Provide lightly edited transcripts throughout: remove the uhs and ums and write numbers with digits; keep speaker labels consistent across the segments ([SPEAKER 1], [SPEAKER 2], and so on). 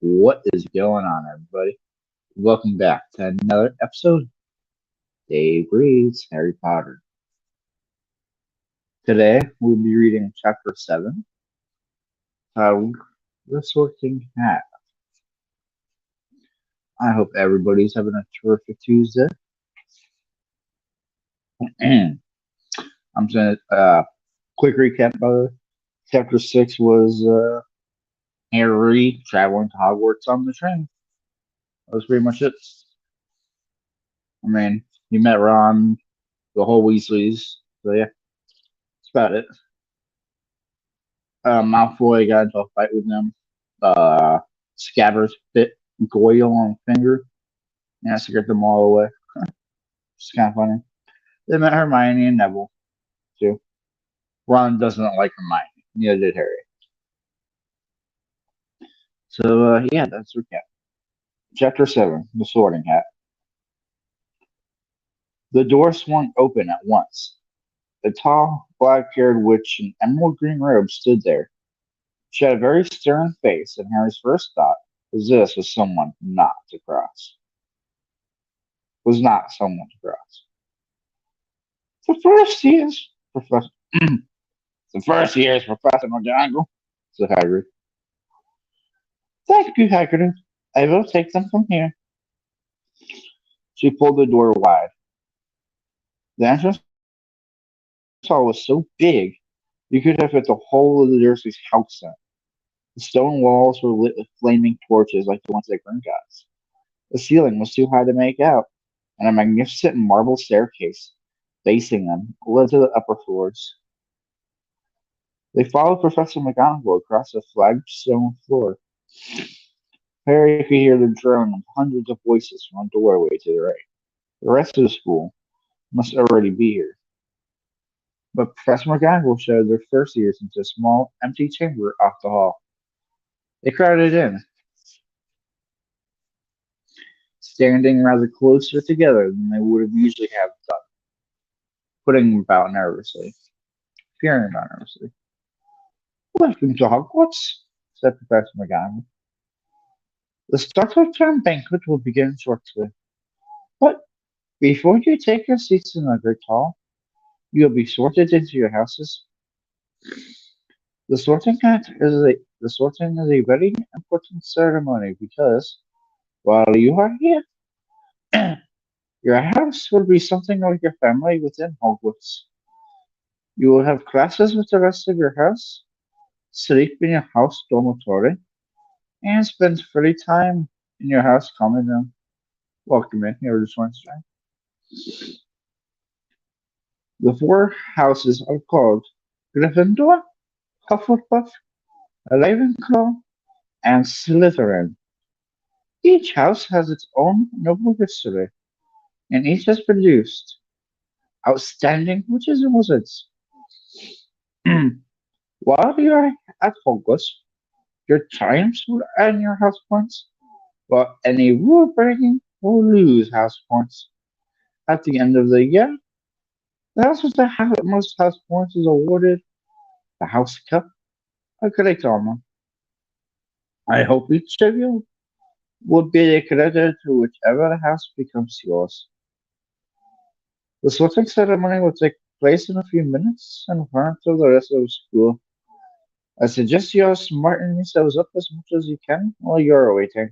[SPEAKER 1] What is going on, everybody? Welcome back to another episode of Dave Reads Harry Potter. Today, we'll be reading Chapter 7, titled The Sorting Hat. I hope everybody's having a terrific Tuesday. I'm just going to, quick recap, by the way. Chapter 6 was Harry traveling to Hogwarts on the train. That was pretty much it. I mean, he met Ron, the whole Weasleys, so yeah, that's about it. Malfoy got into a fight with them. Scabbers bit Goyle on the finger and scared them all away. It's kind of funny. They met Hermione and Neville, too. Ron doesn't like Hermione. Neither did Harry. So, yeah, that's recap. Chapter 7, The Sorting Hat. The door swung open at once. A tall, black-haired witch in emerald green robe stood there. She had a very stern face, and Harry's first thought was this was someone not to cross. Was not someone to cross. The first years, Professor. The first years, Professor McGonagall, said Hagrid. Thank you, Hagrid. I will take them from here. She pulled the door wide. The entrance hall was so big you could have fit the whole of the Dursleys' house in. The stone walls were lit with flaming torches like the ones at Gringotts. The ceiling was too high to make out, and a magnificent marble staircase facing them led to the upper floors. They followed Professor McGonagall across the flagstone floor. Harry could hear the drone of hundreds of voices from a doorway to the right. The rest of the school must already be here. But Professor McGonagall showed their first years into a small, empty chamber off the hall. They crowded in, standing rather closer together than they would have usually have done, putting about nervously, peering about nervously. Welcome to Hogwarts, said Professor McGonagall. The Startled Term banquet will begin shortly. But before you take your seats in the great hall, you will be sorted into your houses. The sorting is a very important ceremony because while you are here, your house will be something like your family within Hogwarts. You will have classes with the rest of your house, sleep in your house dormitory, and spend free time in your house common room. Welcome in here, just one second. The four houses are called Gryffindor, Hufflepuff, Ravenclaw, and Slytherin. Each house has its own noble history, and each has produced outstanding witches and wizards. While you are at Hogwarts, your triumphs will earn your house points, but any rule breaking will lose house points. At the end of the year, the house with the most house points is awarded the House Cup, a great honor. I hope each of you will be a creditor to whichever house becomes yours. The sorting ceremony will take place in a few minutes in front of the rest of the school. I suggest you smarten yourselves up as much as you can while you're waiting.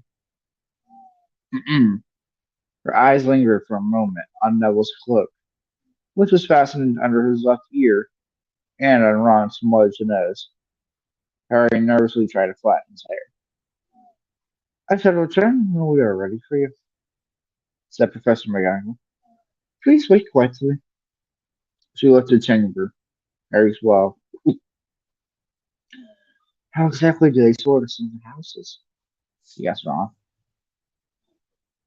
[SPEAKER 1] Her eyes lingered for a moment on Neville's cloak, which was fastened under his left ear, and on Ron's smudged nose. Harry nervously tried to flatten his hair. I shall return when we are ready for you, said Professor McGonagall. Please wait quietly. She left the chamber. Harry's well. How exactly do they sort us into houses? He asked Ron.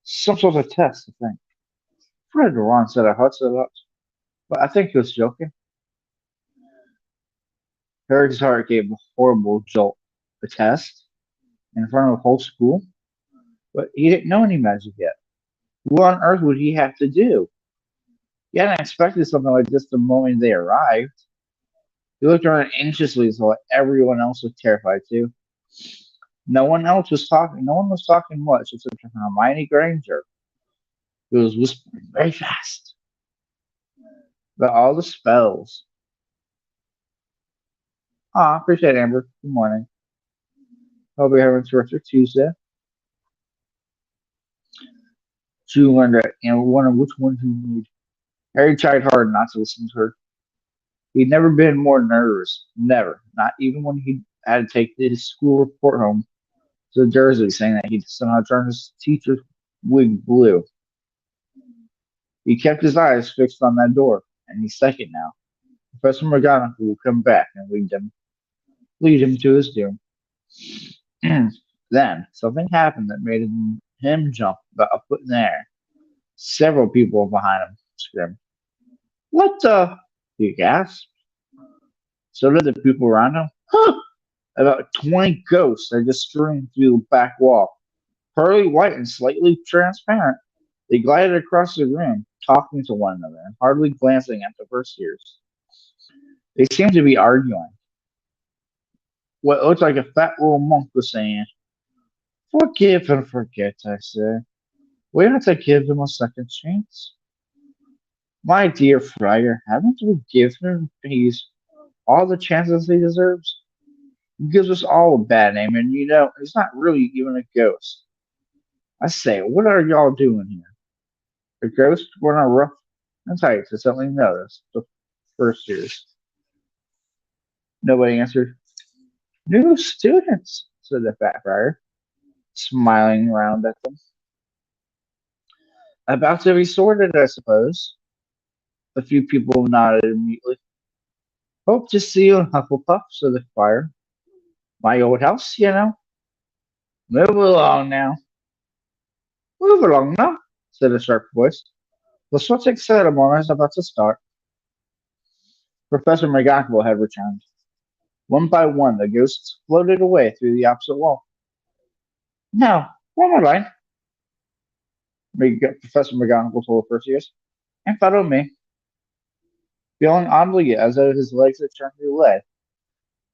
[SPEAKER 1] Some sort of test, I think. Fred or Ron said I heard that, but I think he was joking. Harry's heart gave a horrible jolt. A test? In front of the whole school? But he didn't know any magic yet. What on earth would he have to do? He hadn't expected something like this the moment they arrived. He looked around anxiously so everyone else was terrified too. No one else was talking. No one was talking much except for Hermione Granger, who was whispering very fast about all the spells. Ah, appreciate it, Amber. Good morning. Hope you're having a terrific Tuesday. She learned that and wondered which one he need. Harry tried hard not to listen to her. He'd never been more nervous. Never. Not even when he had to take his school report home to Jersey, saying that he'd somehow turned his teacher's wig blue. He kept his eyes fixed on that door, and he's second now. Professor McGonagall will come back and lead him to his doom. Then something happened that made him jump about a foot in the air. Several people behind him screamed, "What the?" he gasped. So did the people around him. Huh! About 20 ghosts had just streamed through the back wall. Pearly white and slightly transparent, they glided across the room, talking to one another and hardly glancing at the first years. They seemed to be arguing. What looked like a fat little monk was saying, "Forgive and forget, I say. We have to give him a second chance. My dear friar, haven't we given him all the chances he deserves? He gives us all a bad name, and he's not really even a ghost. I say, what are y'all doing here?" The ghost went on rough and tight to suddenly notice the first years. Nobody answered. "New students," said the fat friar, smiling round at them. "About to be sorted, I suppose." A few people nodded immediately. "Hope to see you in Hufflepuff," said the friar. "My old house. Move along now." "Move along now," said a sharp voice. "The sorting ceremony is about to start." Professor McGonagall had returned. One by one, the ghosts floated away through the opposite wall. "Now, one more line," Professor McGonagall told the first years, "and follow me." Feeling oddly as though his legs had turned to lead,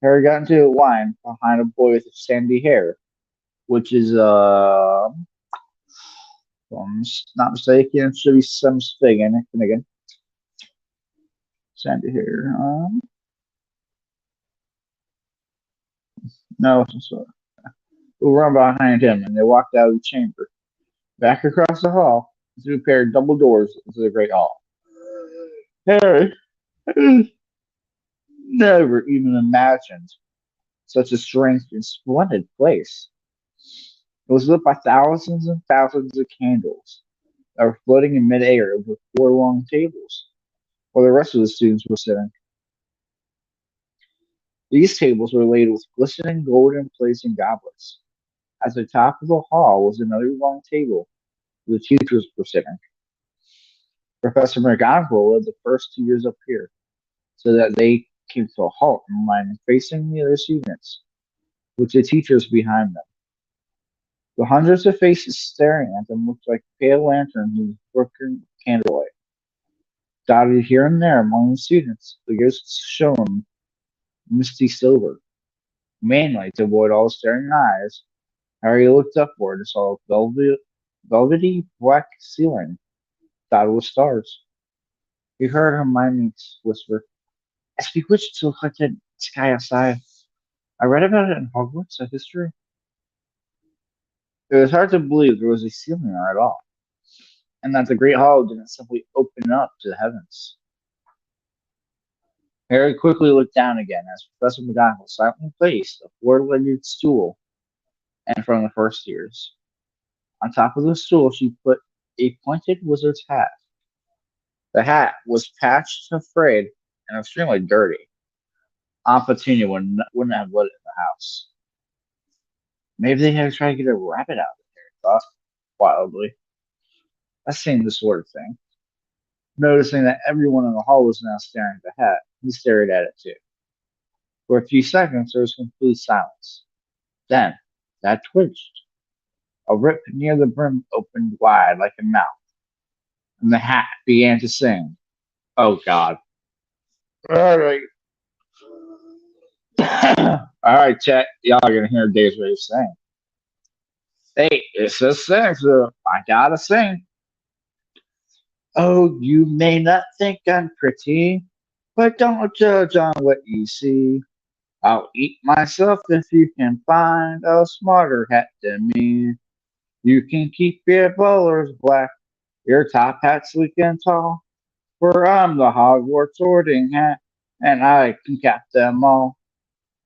[SPEAKER 1] Harry got into a line behind a boy with sandy hair, which is, if I'm not mistaken, it should be some Finnegan. Sandy hair. No, some sort. Who run behind him, and they walked out of the chamber, back across the hall, through a pair of double doors into the great hall. Harry never even imagined such a strange and splendid place. It was lit by thousands and thousands of candles that were floating in midair over four long tables, where the rest of the students were sitting. These tables were laid with glistening golden plates and goblets. At the top of the hall was another long table where the teachers were sitting. Professor McGonagall led the first 2 years up here, so that they came to a halt in line facing the other students, with the teachers behind them. The hundreds of faces staring at them looked like pale lanterns in the flickering candlelight. Dotted here and there among the students, the ghosts shone misty silver. Mainly to avoid all staring eyes, Harry looked upward and saw a velvety black ceiling dotted with stars. He heard Hermione whisper, "It's bewitched to look like the sky outside. I read about it in Hogwarts, a history." It was hard to believe there was a ceiling there at all, and that the Great Hall didn't simply open up to the heavens. Harry quickly looked down again as Professor McGonagall silently placed a four-legged stool in front of the first years. On top of the stool, she put a pointed wizard's hat. The hat was patched and frayed and extremely dirty. Aunt Petunia wouldn't have let it in the house. Maybe they had to try to get a rabbit out of there, thought wildly. That seemed the sort of thing. Noticing that everyone in the hall was now staring at the hat, he stared at it too. For a few seconds, there was complete silence. Then, that twitched. A rip near the brim opened wide like a mouth, and the hat began to sing. Oh, God. All right. All right, chat. Y'all are going to hear Daves-Raves sing. Hey, it's a sing, so I gotta sing. Oh, you may not think I'm pretty, but don't judge on what you see. I'll eat myself if you can find a smarter hat than me. You can keep your bowlers black, your top hat sleek and tall, for I'm the Hogwarts sorting hat, and I can cap them all.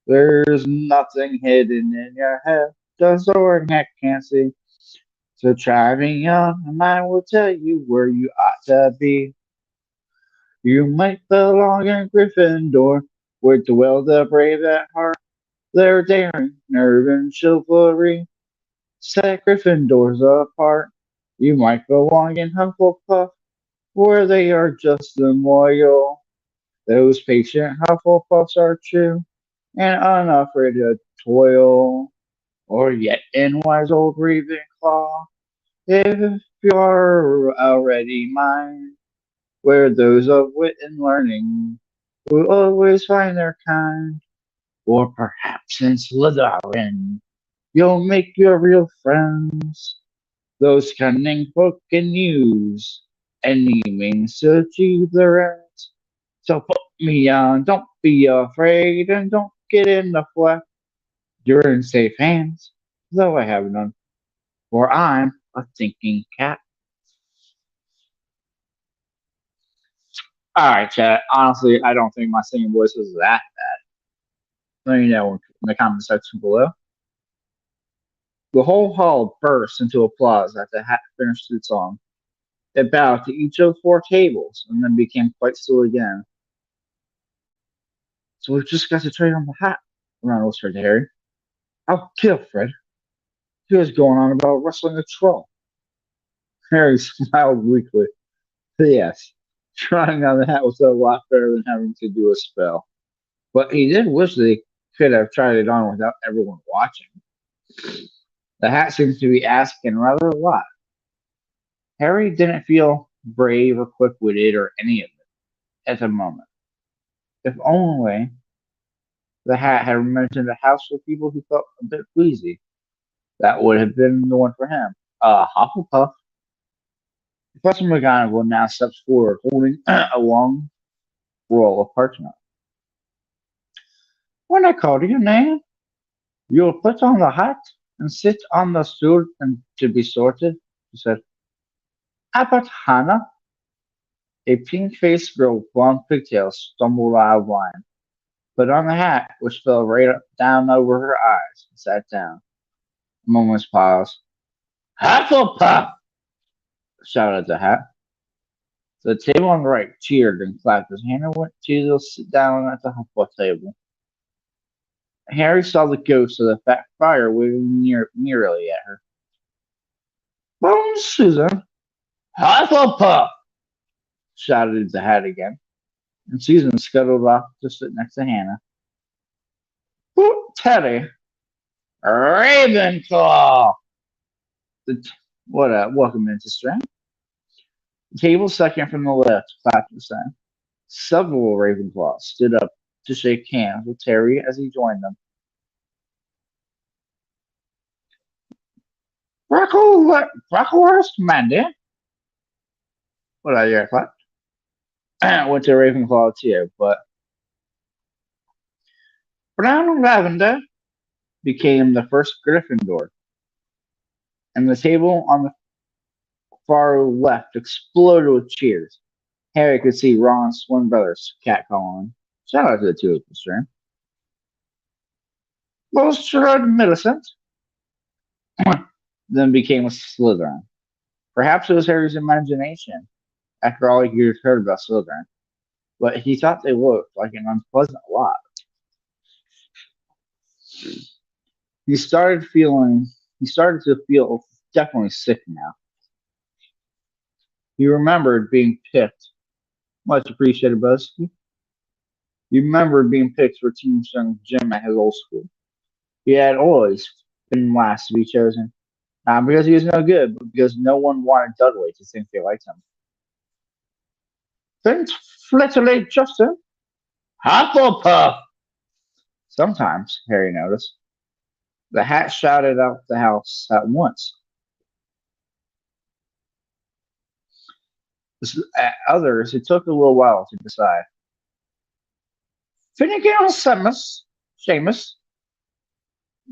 [SPEAKER 1] There's nothing hidden in your head the sorting hat can't see. So try me on, and I will tell you where you ought to be. You might belong in Gryffindor, where dwell the brave at heart. Their daring, nerve, and chivalry set Gryffindors apart. You might belong in Hufflepuff, where they are just and loyal. Those patient Hufflepuffs are true and unafraid of toil. Or yet in wise old Ravenclaw, if you're already mine, where those of wit and learning will always find their kind. Or perhaps in Slytherin, you'll make your real friends. Those cunning folk can use any means to achieve their ends. So put me on, don't be afraid, and don't get in the flesh. You're in safe hands, though I have none, for I'm a thinking cat. Alright, chat. Honestly, I don't think my singing voice was that. Let me know in the comment section below. The whole hall burst into applause as the hat finished its song. It bowed to each of the four tables and then became quite still again. So we've just got to trade on the hat, Ron whispered to Harry. I'll kill Fred. He was going on about wrestling a troll. Harry smiled weakly. Yes, trying on the hat was a lot better than having to do a spell. But he did wish they could have tried it on without everyone watching. The hat seemed to be asking rather a lot. Harry didn't feel brave or quick witted or any of it at the moment. If only the hat had mentioned a house for people who felt a bit queasy. That would have been the one for him. Hufflepuff. Professor McGonagall now steps forward, holding a long roll of parchment. When I call your name, you will put on the hat and sit on the stool and to be sorted, she said. Abbot Hannah, a pink-faced girl with blonde pigtails, stumbled out of line, put on the hat, which fell right down over her eyes, and sat down. A moment's pause. Hufflepuff! Shouted the hat. The table on the right cheered and clapped as Hannah went to sit down at the Hufflepuff table. Harry saw the ghost of the fat friar waving nearly at her. Bones, Susan! Hufflepuff! Shouted the hat again, and Susan scuttled off to sit next to Hannah. Hoot, Teddy! Ravenclaw! What a welcome into strength. The table second from the left clapped the same. Several Ravenclaws stood up to shake hands with Terry as he joined them. Brocklehurst, Mandy. What are you clap? Went to Ravenclaw too, but Brown and Lavender became the first Gryffindor, and the table on the far left exploded with cheers. Harry could see Ron's twin brothers catcalling. Shout out to the two of them, sure. Most Millicent then became a Slytherin. Perhaps it was Harry's imagination. After all, he had heard about Slytherin, but he thought they looked like an unpleasant lot. He started feeling. He started to feel definitely sick now. He remembered being picked. Much appreciated, Buzzky. He remembered being picked for Team Young Gym at his old school. He had always been last to be chosen. Not because he was no good, but because no one wanted Dudley to think they liked him. Then Flitterly Justin. Hufflepuff! Sometimes, Harry noticed, The hat shouted out the house at once. At others, it took a little while to decide. Finnegan or Seamus,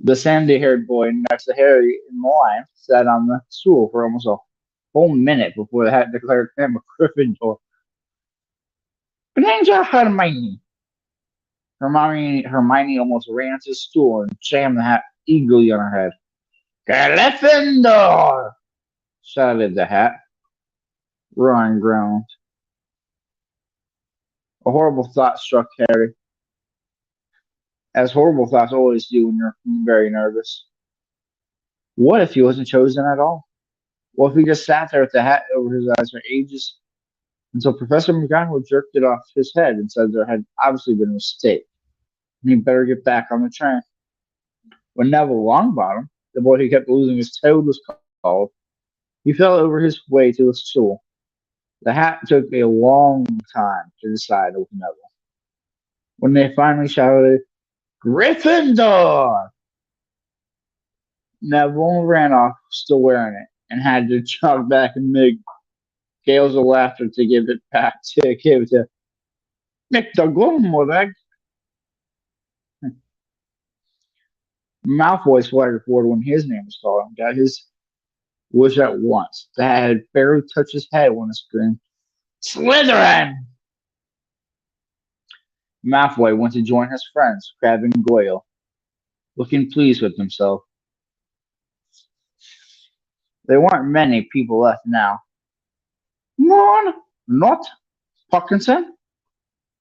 [SPEAKER 1] the sandy-haired boy next to Harry in the line, sat on the stool for almost a whole minute before the hat declared him a Gryffindor. Ninja Hermione. Hermione almost ran to the stool and jammed the hat eagerly on her head. Gryffindor! Shouted the hat. Ron groaned. A horrible thought struck Harry, as horrible thoughts always do when you're very nervous. What if he wasn't chosen at all? What if he just sat there with the hat over his eyes for ages until Professor McGonagall jerked it off his head and said there had obviously been a mistake, and he'd better get back on the train? When Neville Longbottom, the boy who kept losing his toad, was called, he fell over his way to the stool. The hat took a long time to decide with Neville. When they finally shouted, Gryffindor! Neville ran off, still wearing it, and had to jog back amid gales of laughter to give it back to give it to Mr. Grimwald. Malfoy swaggered forward when his name was called and got his wish at once. The hat had barely touched his head when it screamed, Slytherin! Malfoy went to join his friends, Crabbe and Goyle, looking pleased with himself. There weren't many people left now. Mon, not Parkinson,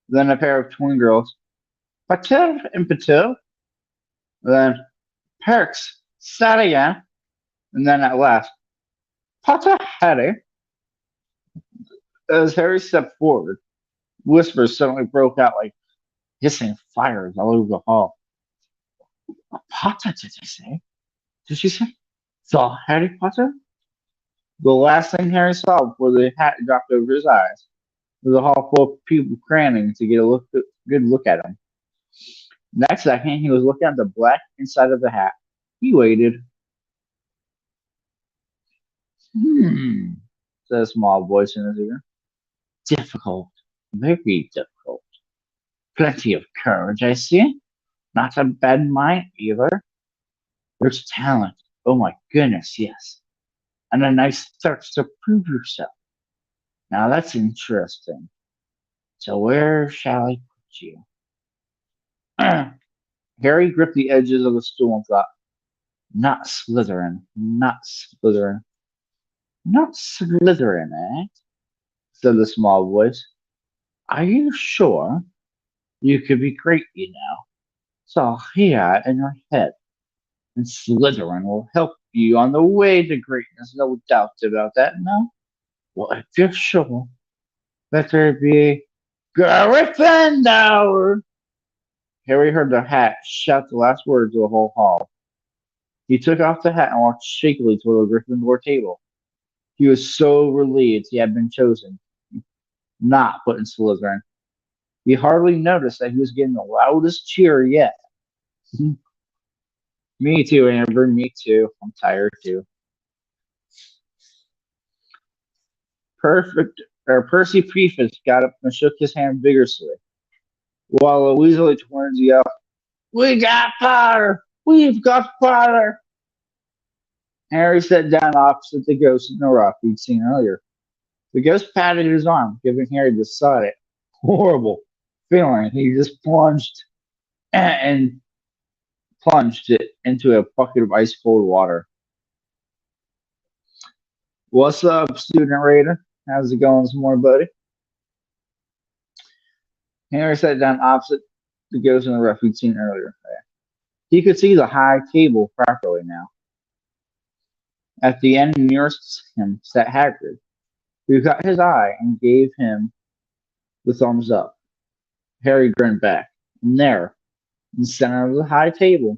[SPEAKER 1] then a pair of twin girls, Pater and Pater, then Perks, Sadia, and then at last, Potter Harry. As Harry stepped forward, whispers suddenly broke out like hissing fires all over the hall. Potter, did you say? Did she say? Saw Harry Potter? The last thing Harry saw before the hat dropped over his eyes was a hall full of people cramming to get good look at him. Next second, he was looking at the black inside of the hat. He waited. Hmm, said a small voice in his ear. Difficult. Very difficult. Plenty of courage, I see. Not a bad mind either. There's talent. Oh my goodness, yes. And a nice thirst to prove yourself. Now that's interesting. So where shall I put you? Harry gripped the edges of the stool and thought, not Slytherin, not Slytherin, not Slytherin, eh? Said the small voice. Are you sure? You could be great, you know. So here in your head, and Slytherin will help you on the way to greatness, no doubt about that, no? Well, if you're sure, better be Gryffindor! Harry heard the hat shout the last words of the whole hall. He took off the hat and walked shakily toward the Gryffindor table. He was so relieved he had been chosen, not put in Slytherin. He hardly noticed that he was getting the loudest cheer yet. Me too, Amber. Me too. I'm tired too. Perfect. Percy Preface got up and shook his hand vigorously, while the Weasley twins yelled, "We got Potter! We've got Potter!" Harry sat down opposite the ghost in the rock he'd seen earlier. The ghost patted his arm, giving Harry the sudden, horrible feeling. He just and plunged it into a bucket of ice cold water. What's up, student raider? How's it going this morning, buddy? Henry sat down opposite the ghost in the rough he'd seen earlier. He could see the high table properly now. At the end nearest him sat Hagrid, who caught his eye and gave him the thumbs up. Harry grinned back, and there, in the center of the high table,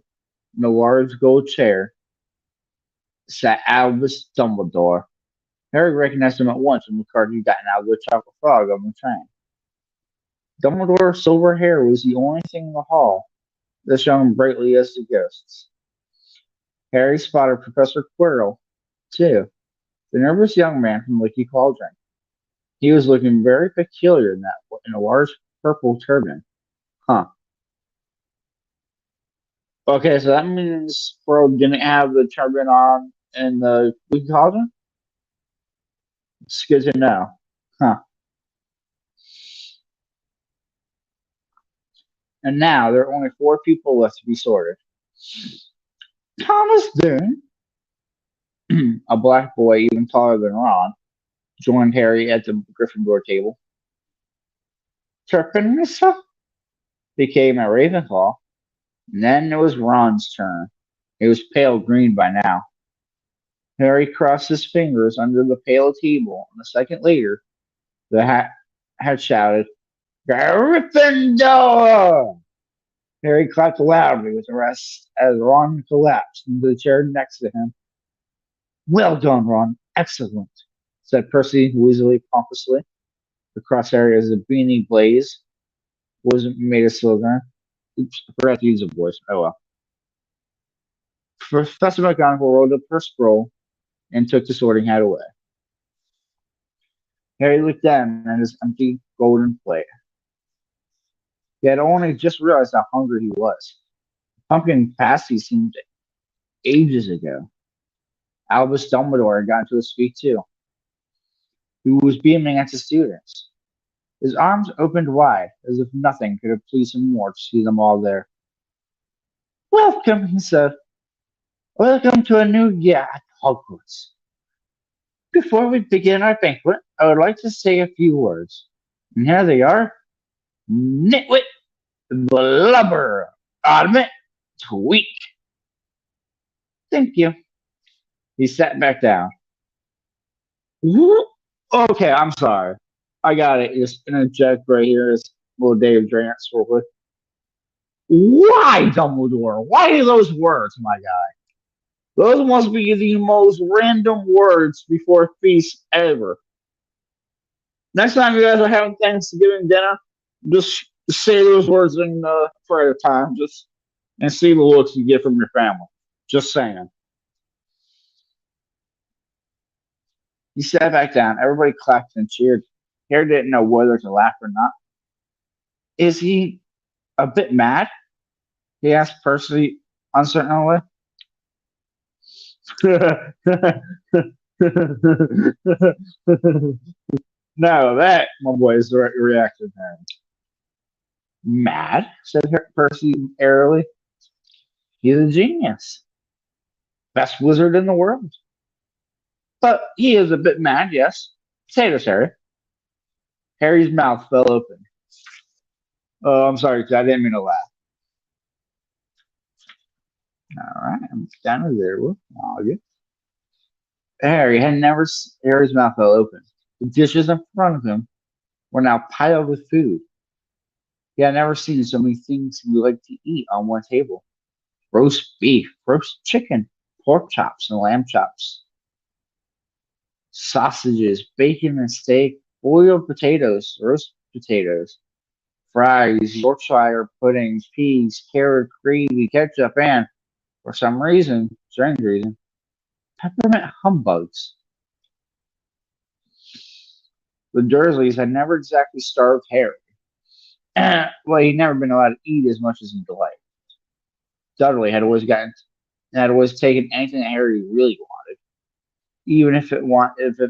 [SPEAKER 1] in a large gold chair, sat Albus Dumbledore. Harry recognized him at once from the card he'd gotten out of the chocolate frog on the train. Dumbledore's silver hair was the only thing in the hall that shone brightly as the ghost's. Harry spotted Professor Quirrell, too, the nervous young man from Leaky Cauldron. He was looking very peculiar in a large purple turban. Huh. Okay, so that means Quirrell didn't have the turban on in the Leaky Cauldron? It's good to know. Huh. And now there are only four people left to be sorted. Thomas Dune, a black boy even taller than Ron, joined Harry at the Gryffindor table. Turpinissa became a Ravenclaw. And then it was Ron's turn. It was pale green by now. Harry crossed his fingers under the pale table, and a second later, the hat had shouted, Gryffindor! Harry clapped loudly with the rest as Ron collapsed into the chair next to him. Well done, Ron. Excellent, said Percy Weasley pompously. The crosshair as a beanie blaze was made of silver. Oops, I forgot to use a voice. Oh well. Professor McGonagall rolled up her scroll and took the sorting hat away. Harry looked down at his empty golden plate. He had only just realized how hungry he was. Pumpkin pasty seemed ages ago. Albus Dumbledore had gotten to his feet too. He was beaming at the students. His arms opened wide, as if nothing could have pleased him more to see them all there. Welcome, he said. Welcome to a new year at Hogwarts. Before we begin our banquet, I would like to say a few words. And here they are. Nitwit, blubber, oddment, tweak. Thank you. He sat back down. Okay, I'm sorry. I got it. Just interject right here. It's little Daves-Raves real quick. Why, Dumbledore? Why those words, my guy? Those must be the most random words before feast ever. Next time you guys are having Thanksgiving dinner, just say those words in prayer time, just and see the looks you get from your family. Just saying. He sat back down. Everybody clapped and cheered. Harry didn't know whether to laugh or not. Is he a bit mad? He asked Percy uncertainly. No, that, my boy, is the right reaction, Harry. Mad? Said Percy airily. He's a genius. Best wizard in the world. But he is a bit mad, yes. Say this, Harry. Harry's mouth fell open. Oh, I'm sorry, I didn't mean to laugh. All right, I'm down to there. Oh, good. Harry's mouth fell open. The dishes in front of him were now piled with food. He had never seen so many things he liked to eat on one table. Roast beef, roast chicken, pork chops and lamb chops, sausages, bacon and steak, boiled potatoes, roast potatoes, fries, Yorkshire puddings, peas, carrot gravy, ketchup, and, for some reason, strange reason, peppermint humbugs. The Dursleys had never exactly starved Harry. Well, he'd never been allowed to eat as much as he'd like. Dudley had always taken anything that Harry really wanted, even if it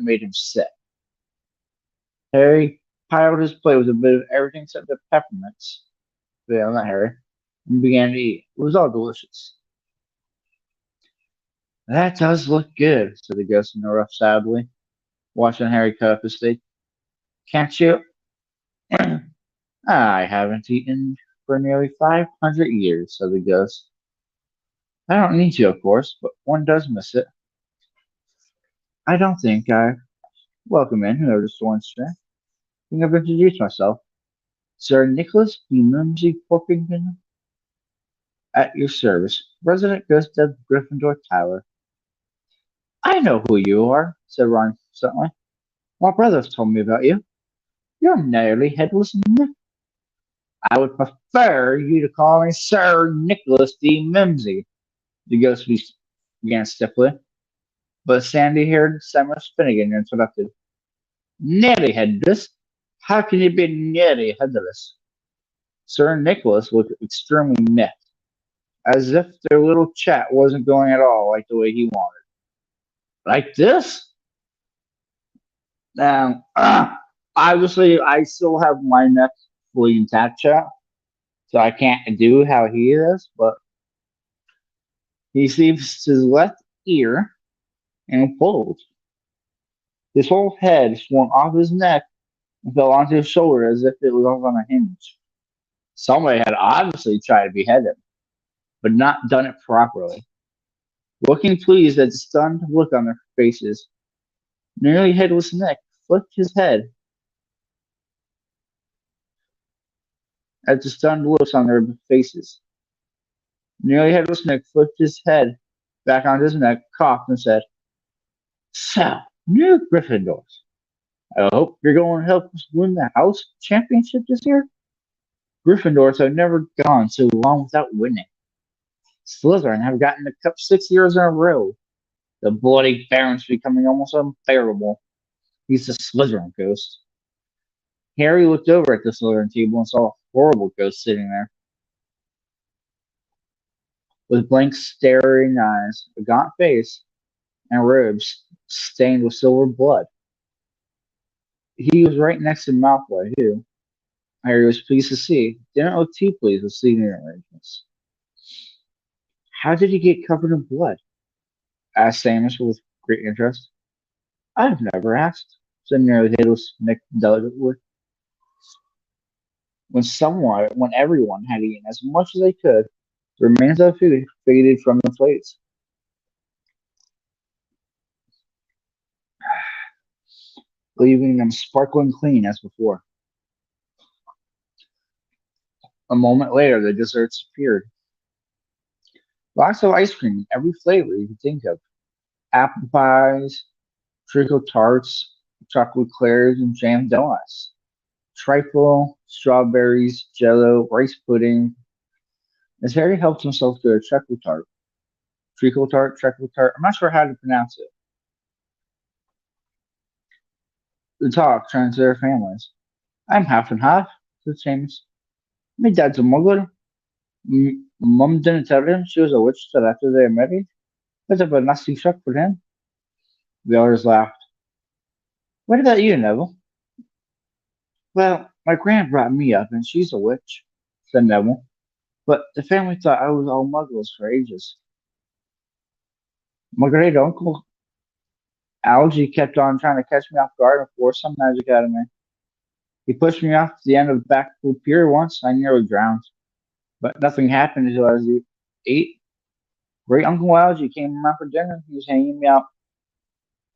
[SPEAKER 1] made him sick. Harry piled his plate with a bit of everything except the peppermints. Yeah, not Harry. And began to eat. It was all delicious. That does look good, said the ghost in the rough sadly, watching Harry cut up his steak. Can't you? I haven't eaten for nearly 500 years, said the ghost. I don't need to, of course, but one does miss it. I don't think I welcome in whoever joins today. I think I've introduced myself. Sir Nicholas B. Mimsy Porkington, at your service, resident ghost of Gryffindor Tower. I know who you are, said Ron suddenly. My brothers told me about you. You're nearly headless Nick. I would prefer you to call me Sir Nicholas D. Mimsy, the ghost began stiffly, but sandy-haired Samuel Finnegan interrupted. Nearly headless? How can you be nearly headless? Sir Nicholas looked extremely miffed, as if their little chat wasn't going at all like the way he wanted. Like this? Now, obviously, I still have my neck fully intact, chat, so I can't do how he is, but he sees his left ear and pulled. His whole head swung off his neck and fell onto his shoulder as if it was on a hinge. Somebody had obviously tried to behead him, but not done it properly. Looking pleased at the stunned look on their faces, nearly headless Nick flicked his head at the stunned looks on their faces. Nearly headless Nick flicked his head back onto his neck, coughed, and said, So, new Gryffindors. I hope you're going to help us win the house championship this year. Gryffindors have never gone so long without winning. Slytherin have gotten the cup 6 years in a row. The bloody Baron's becoming almost unbearable. He's the Slytherin ghost. Harry looked over at the Slytherin table and saw a horrible ghost sitting there, with blank, staring eyes, a gaunt face, and robes stained with silver blood. He was right next to Malfoy, who, Harry was pleased to see, didn't look too pleased with seeing the arrangements. How did he get covered in blood? Asked Samus with great interest. I've never asked, said nearly hideous Nick delicately. When everyone had eaten as much as they could, the remains of food faded from the plates, leaving them sparkling clean as before. A moment later, the desserts appeared. Lots of ice cream, every flavor you could think of. Apple pies, treacle tarts, chocolate eclairs, and jam donuts. Trifle, strawberries, jello, rice pudding. As Harry helped himself to a treacle tart. I'm not sure how to pronounce it. The talk turns to their families. I'm half and half, said James. My dad's a muggle. Mum didn't tell him she was a witch till after they were married. That's a nasty shock for him. The others laughed. What about you, Neville? Well, my grand brought me up, and she's a witch, said Neville. But the family thought I was all muggles for ages. My great uncle Algie kept on trying to catch me off guard and force some magic out of me. He pushed me off the end of the back pool pier once. I nearly drowned, but nothing happened until I was 8. Great Uncle Algie came around for dinner. He was hanging me out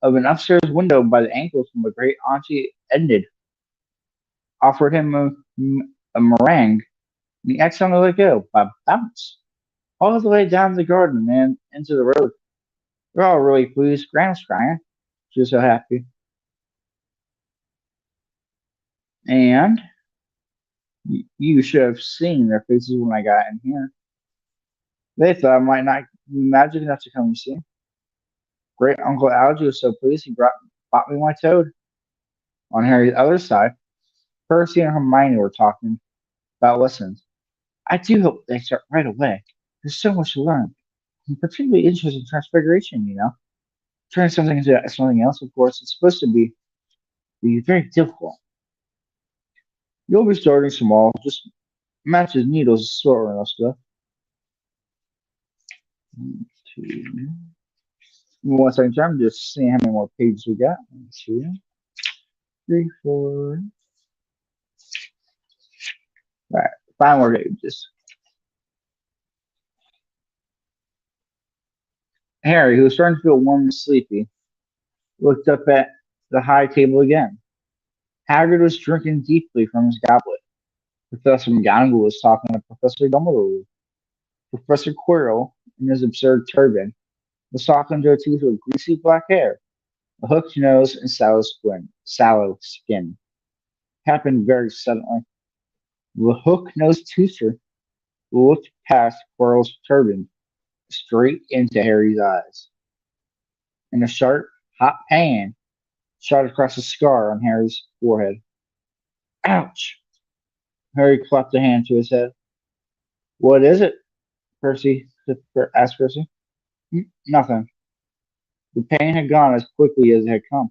[SPEAKER 1] of an upstairs window by the ankles when my great auntie Enid offered him a meringue, and he accidentally let go by bounce all the way down the garden and into the road. We're all really pleased. Gran was crying. She was so happy. And you should have seen their faces when I got in here. They thought I might not be magic enough to come and see. Great Uncle Algie was so pleased he bought me my toad. On Harry's other side, Percy and Hermione were talking about lessons. I do hope they start right away. There's so much to learn. I'm particularly interested in transfiguration. Turning something into something else, of course, it's supposed to be very difficult. You'll be starting small, just matches needles, sort of stuff. 1, 2. Give me 1 second, I'm just seeing how many more pages we got. 1, 2, 3, 4. All right, 5 more pages. Harry, who was starting to feel warm and sleepy, looked up at the high table again. Hagrid was drinking deeply from his goblet. Professor McGonagall was talking to Professor Dumbledore. Professor Quirrell, in his absurd turban, was talking to a tooth with greasy black hair, a hooked nose, and sallow skin. Happened very suddenly. The hook-nosed toother looked past Quirrell's turban straight into Harry's eyes, and a sharp, hot pain shot across a scar on Harry's forehead. Ouch! Harry clapped a hand to his head. What is it? Percy asked Percy. Nothing. The pain had gone as quickly as it had come.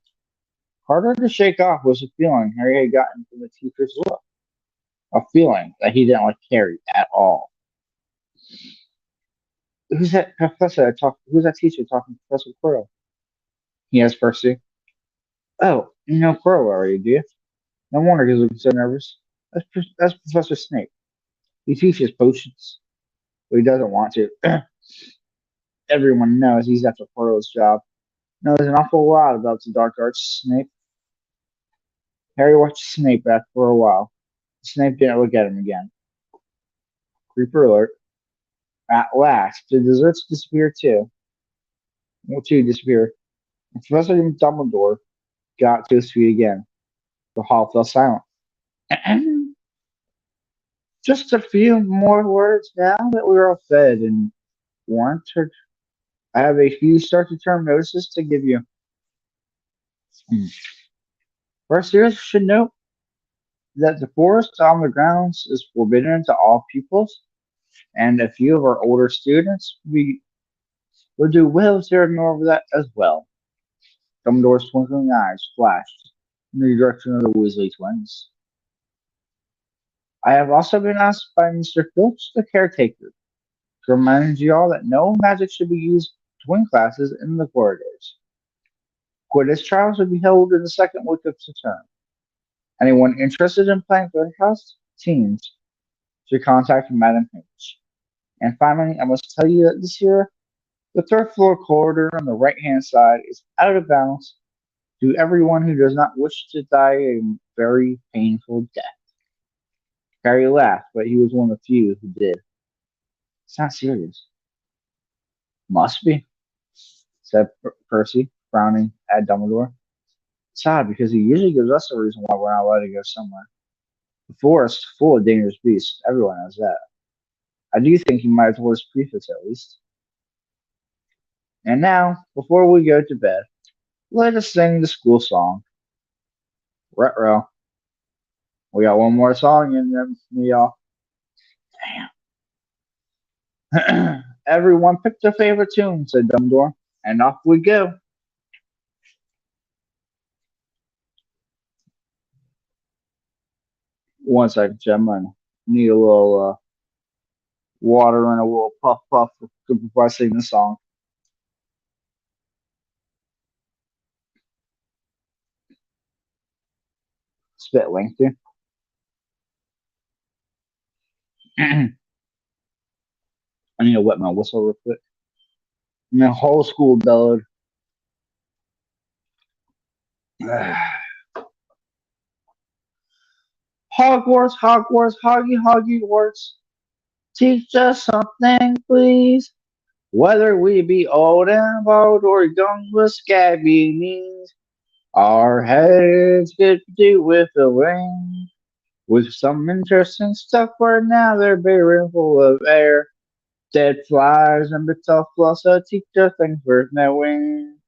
[SPEAKER 1] Harder to shake off was the feeling Harry had gotten from the teacher's look. A feeling that he didn't like Harry at all. Who's that teacher talking to Professor Quirrell? He asked Percy. Oh, you know Quirrell already, do you? No wonder he's looking so nervous. That's Professor Snape. He teaches potions, but he doesn't want to. Everyone knows he's after Quirrell's job. Knows an awful lot about the dark arts, Snape. Harry watched Snape back for a while. Snape didn't look at him again. Creeper alert. At last, the desserts disappeared too. Well, two disappeared. And Professor Dumbledore got to his feet again. The hall fell silent. Just a few more words now that we're all fed and warranted. I have a few start to term notices to give you. First, you should note that the forest on the grounds is forbidden to all pupils, and a few of our older students would do well to ignore that as well. Dumbledore's twinkling eyes flashed in the direction of the Weasley twins. I have also been asked by Mr. Filch, the caretaker, to remind you all that no magic should be used between classes in the corridors. Quidditch trials will be held in the second week of the term. Anyone interested in playing for the house teams should contact Madam H. And finally, I must tell you that this year, the third floor corridor on the right hand side is out of bounds to everyone who does not wish to die a very painful death. Harry laughed, but he was one of the few who did. It's not serious. Must be, said Percy, frowning at Dumbledore. It's odd because he usually gives us a reason why we're not allowed to go somewhere. The forest is full of dangerous beasts. Everyone knows that. I do think he might have told his prefects at least. And now, before we go to bed, let us sing the school song. Retro. We got one more song in there, y'all. Damn. Everyone pick their favorite tune, said Dumbledore, and off we go. One second, Jim. I need a little water and a little puff puff before I sing the song. Spit lengthy. I need to wet my whistle real quick. And the whole school bellowed. Hogwarts, Hogwarts, Hoggy, Hoggy Warts. Teach us something, please. Whether we be old and bald or young with scabby knees, our heads get to do with the rain. With some interesting stuff where now they're barren full of air. Dead flies and bits of floss that teach us things worth knowing.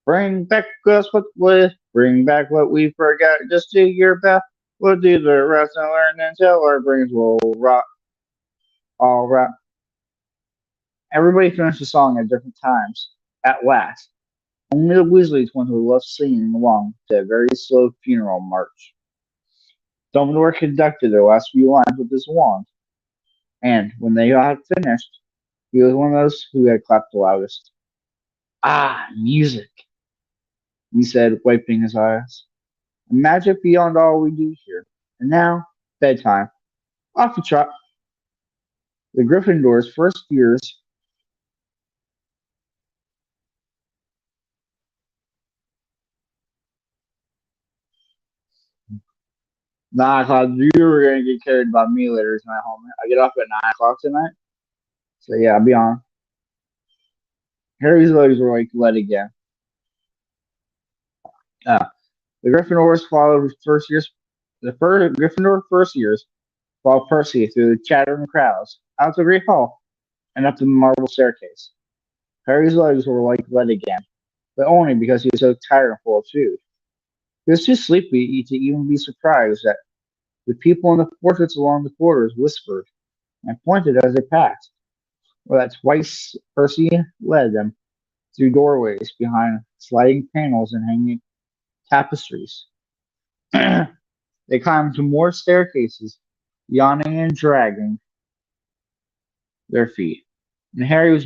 [SPEAKER 1] Bring back what we forgot. Just do your best. We'll do the rest and learn until our brains will rot. All right. Everybody finished the song at different times. At last, only the Weasley twins were left singing along to a very slow funeral march. Dumbledore conducted their last few lines with his wand, and when they all had finished, he was one of those who had clapped the loudest. Ah, music, he said, wiping his eyes. Magic beyond all we do here. And now, bedtime. Off the trot. The Gryffindor's first years. Nah, I thought you were gonna get carried by me later tonight, homie. I get off at 9 o'clock tonight. So yeah, I'll be on. Harry's legs were like wet again. Uh, the Gryffindors followed first years. The Gryffindor first years followed Percy through the chattering crowds out to the Great Hall. and up the marble staircase. Harry's legs were like lead again, but only because he was so tired and full of food. He was too sleepy to even be surprised that the people in the portraits along the corridors whispered and pointed as they passed, or that twice Percy led them through doorways behind sliding panels and hanging tapestries. They climbed to more staircases, yawning and dragging their feet. And Harry was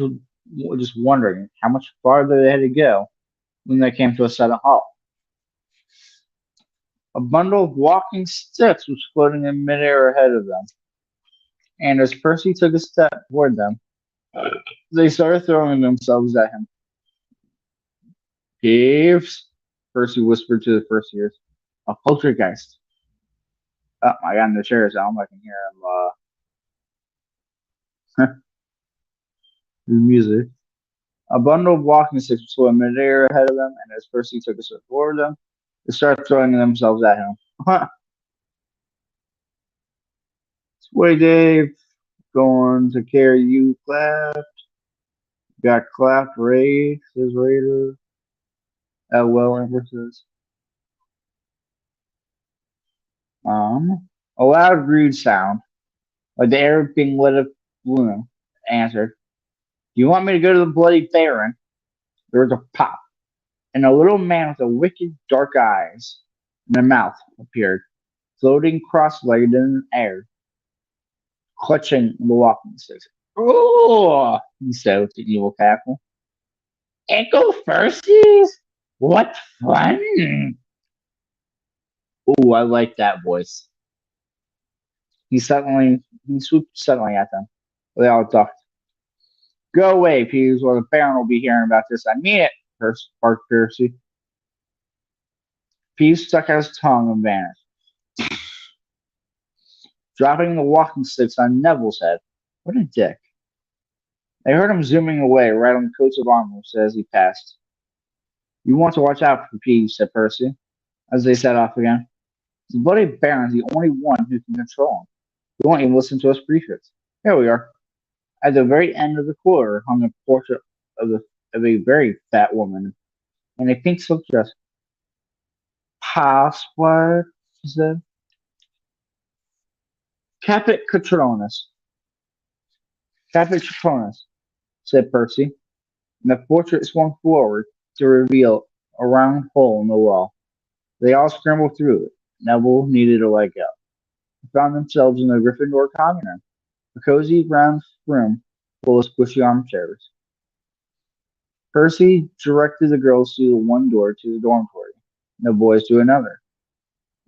[SPEAKER 1] just wondering how much farther they had to go when they came to a sudden halt. A bundle of walking sticks was floating in midair ahead of them, and as Percy took a step toward them, they started throwing themselves at him. Peeves, Percy whispered to the first years. A poltergeist. Oh, I got in the chair, so I can hear him. The music. A bundle of walking sticks was floating in midair ahead of them, and as Percy took a step toward them, they started throwing themselves at him. Sway Dave, going to carry you, Clap. Got clapped, Ray, says Raider. Well, Amber says. A loud, rude sound, like the air being lit up balloon, answered. Do you want me to go to the Bloody Baron? There was a pop, and a little man with a wicked dark eyes and a mouth appeared, floating cross-legged in the air, clutching the walking sticks. Oh, he said with the evil cackle. Echo firsties? What fun! Oh, I like that voice. He swooped suddenly at them. They all ducked. Go away, Peeves, or the Baron will be hearing about this. I mean it, barked Percy. Peeves stuck out his tongue and vanished, dropping the walking sticks on Neville's head. What a dick. They heard him zooming away, right on the coats of armor as he passed. You want to watch out for Peeves, said Percy, as they set off again. The Bloody Baron's the only one who can control him. He won't even listen to us prefects. Here we are. At the very end of the corridor hung a portrait of a very fat woman in a pink silk dress. Password, she said. Caput Citronus. Caput Citronus, said Percy, and the portrait swung forward to reveal a round hole in the wall. They all scrambled through it. Neville needed a leg up. They found themselves in the Gryffindor common room, a cozy round room full of squishy armchairs. Percy directed the girls to the one door to the dormitory, and the boys to another.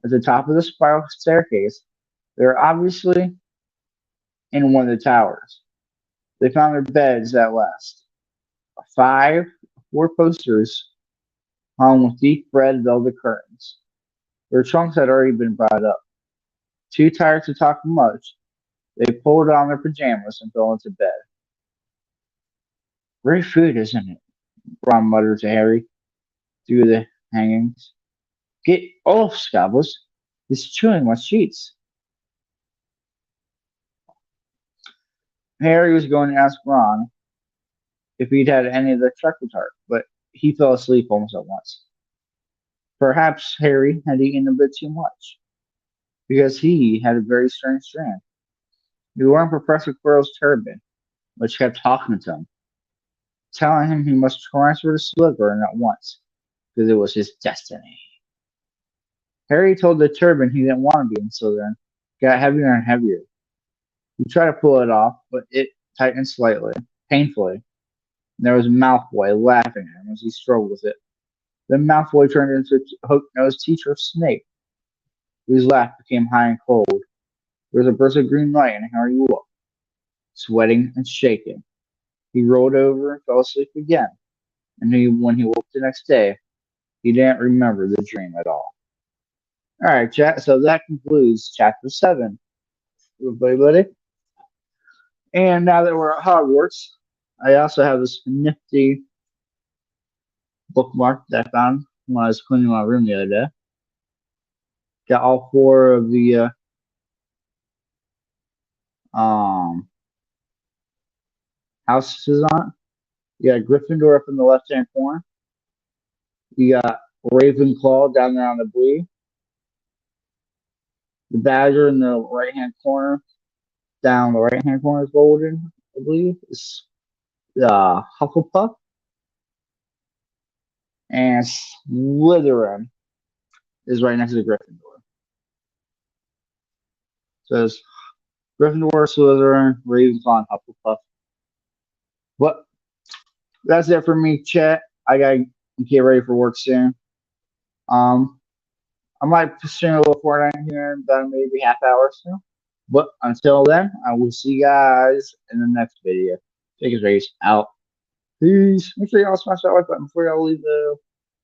[SPEAKER 1] At the top of the spiral staircase, they were obviously in one of the towers. They found their beds at last. Five four posters hung with deep red velvet curtains. Their trunks had already been brought up. Too tired to talk much, they pulled on their pajamas and fell into bed. Great food, isn't it? Ron muttered to Harry through the hangings. Get off, Scabbers. It's chewing my sheets. Harry was going to ask Ron if he'd had any of the chocolate tart, but he fell asleep almost at once. Perhaps Harry had eaten a bit too much, because he had a very strange dream. He wore Professor Quirrell's turban, which kept talking to him, telling him he must transfer to Slytherin at once, because it was his destiny. Harry told the turban he didn't want to be in Slytherin. It got heavier and heavier. He tried to pull it off, but it tightened slightly, painfully, and there was Malfoy laughing at him as he struggled with it. Then Malfoy turned into hook-nosed teacher Snape, whose laugh became high and cold. There was a burst of green light, and Harry woke, sweating and shaking. He rolled over and fell asleep again, and when he woke the next day, he didn't remember the dream at all. All right, chat. So that concludes chapter 7. Everybody. And now that we're at Hogwarts, I also have this nifty bookmark that I found when I was cleaning my room the other day. Got all four of the um houses on it. You got Gryffindor up in the left hand corner. You got Ravenclaw down there on the blue. The Badger in the right hand corner, down the right hand corner is golden, I believe. It's Hufflepuff. And Slytherin is right next to Gryffindor. So it's Gryffindor, Slytherin, Ravenclaw, and Hufflepuff. But that's it for me, chat. I gotta get ready for work soon. Um, I might stream a little Fortnite here in about maybe half hour or so. But until then, I will see you guys in the next video. Take his race out. Peace. Make sure y'all smash that like button before y'all leave the